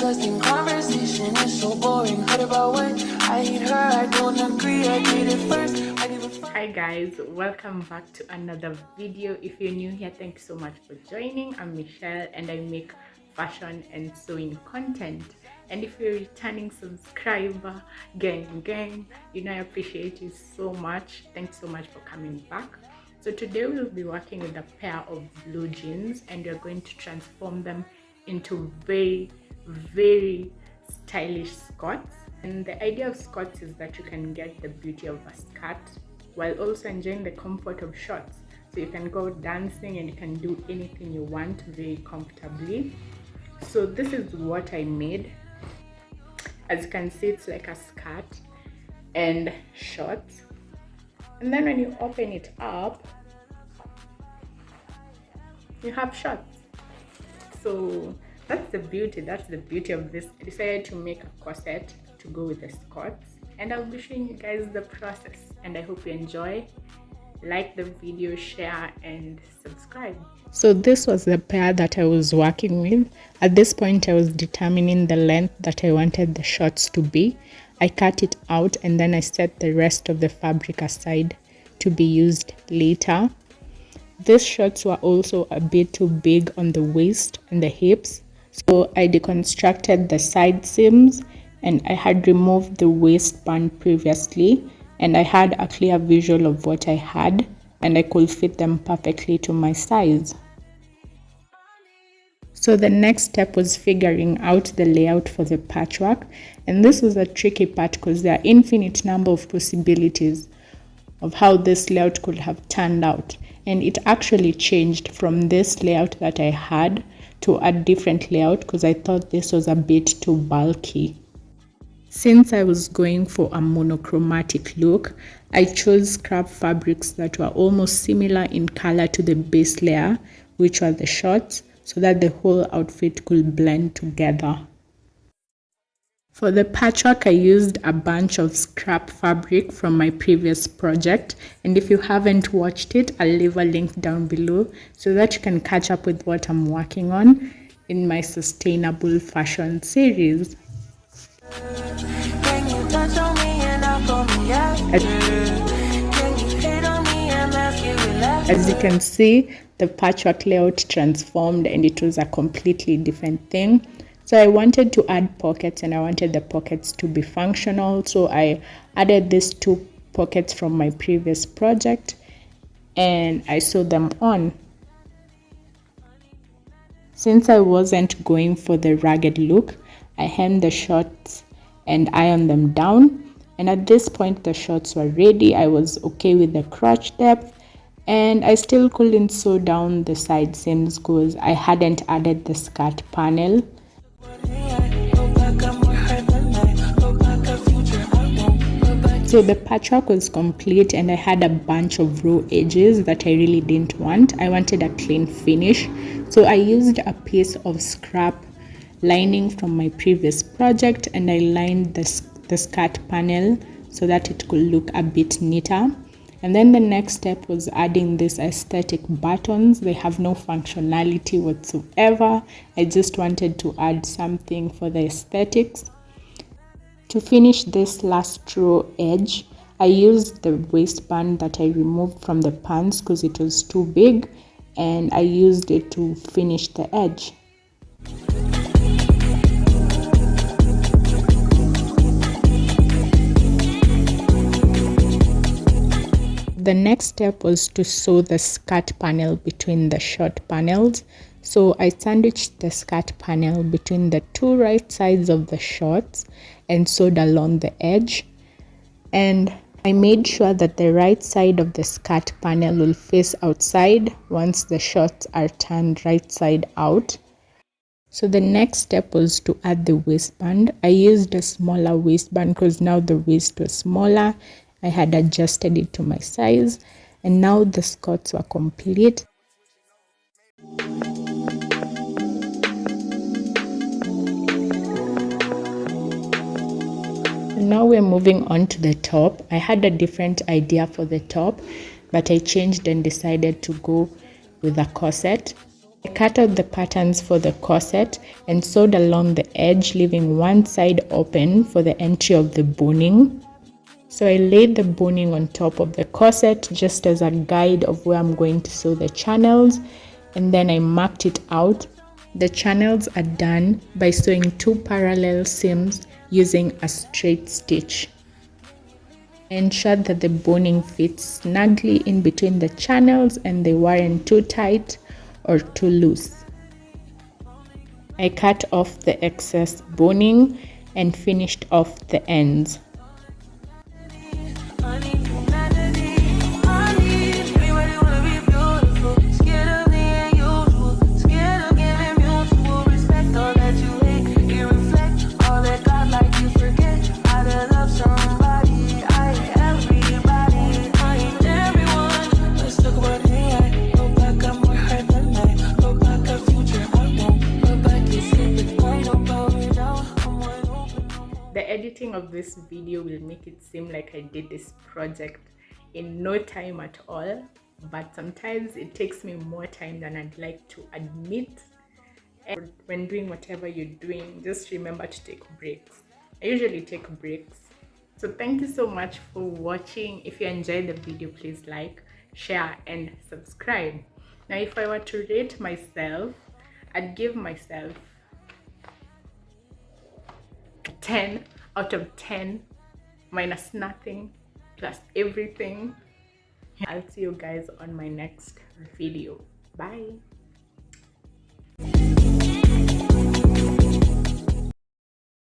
disgusting conversation is so boring. Heard about what I hate her, I don't agree. I did it first. Hi guys, welcome back to another video. If you're new here, thank you so much for joining. I'm Michelle and I make fashion and sewing content. And if you're a returning subscriber, gang, you know I appreciate you so much. Thanks so much for coming back. So today we'll be working with a pair of blue jeans and we're going to transform them into very stylish skirts. And the idea of skirts is that you can get the beauty of a skirt while also enjoying the comfort of shorts. So you can go dancing and you can do anything you want very comfortably. So this is what I made. As you can see, it's like a skirt and shorts. And then when you open it up, you have shorts. So that's the beauty of this. I decided to make a corset to go with the skirts, and I'll be showing you guys the process, and I hope you enjoy. Like the video, share and subscribe. So this was the pair that I was working with. At this point I was determining the length that I wanted the shorts to be. I cut it out and then I set the rest of the fabric aside to be used later. These shorts were also a bit too big on the waist and the hips, so I deconstructed the side seams and I had removed the waistband previously, and I had a clear visual of what I had and I could fit them perfectly to my size. So the next step was figuring out the layout for the patchwork, and this was a tricky part because there are infinite number of possibilities of how this layout could have turned out, and it actually changed from this layout that I had to a different layout because I thought this was a bit too bulky. Since I was going for a monochromatic look, I chose scrap fabrics that were almost similar in color to the base layer, which were the shorts, so that the whole outfit could blend together. For the patchwork, I used a bunch of scrap fabric from my previous project, and if you haven't watched it, I'll leave a link down below so that you can catch up with what I'm working on in my sustainable fashion series. As you can see, the patchwork layout transformed and it was a completely different thing. So I wanted to add pockets and I wanted the pockets to be functional. So I added these two pockets from my previous project and I sewed them on. Since I wasn't going for the ragged look, I hemmed the shorts and ironed them down. And at this point the shorts were ready. I was okay with the crotch depth, and I still couldn't sew down the side seams because I hadn't added the skirt panel. So the patchwork was complete and I had a bunch of raw edges that I really didn't want. I wanted a clean finish. So I used a piece of scrap lining from my previous project and I lined the skirt panel so that it could look a bit neater. And then the next step was adding these aesthetic buttons. They have no functionality whatsoever. I just wanted to add something for the aesthetics. To finish this last raw edge, I used the waistband that I removed from the pants because it was too big, and I used it to finish the edge. The next step was to sew the skirt panel between the short panels. So I sandwiched the skirt panel between the two right sides of the shorts and sewed along the edge. And I made sure that the right side of the skirt panel will face outside once the shorts are turned right side out. So the next step was to add the waistband. I used a smaller waistband because now the waist was smaller. I had adjusted it to my size, and now the skirts were complete. And now we're moving on to the top. I had a different idea for the top, but I changed and decided to go with a corset. I cut out the patterns for the corset and sewed along the edge, leaving one side open for the entry of the boning. So I laid the boning on top of the corset just as a guide of where I'm going to sew the channels, and then I marked it out. The channels are done by sewing 2 parallel seams using a straight stitch. I ensured that the boning fits snugly in between the channels and they weren't too tight or too loose. I cut off the excess boning and finished off the ends. The editing of this video will make it seem like I did this project in no time at all, but sometimes it takes me more time than I'd like to admit. And when doing whatever you're doing, just remember to take breaks. I usually take breaks. So thank you so much for watching. If you enjoyed the video, please like, share and subscribe. Now if I were to rate myself, I'd give myself 10 out of 10 minus nothing plus everything. I'll see you guys on my next video. Bye.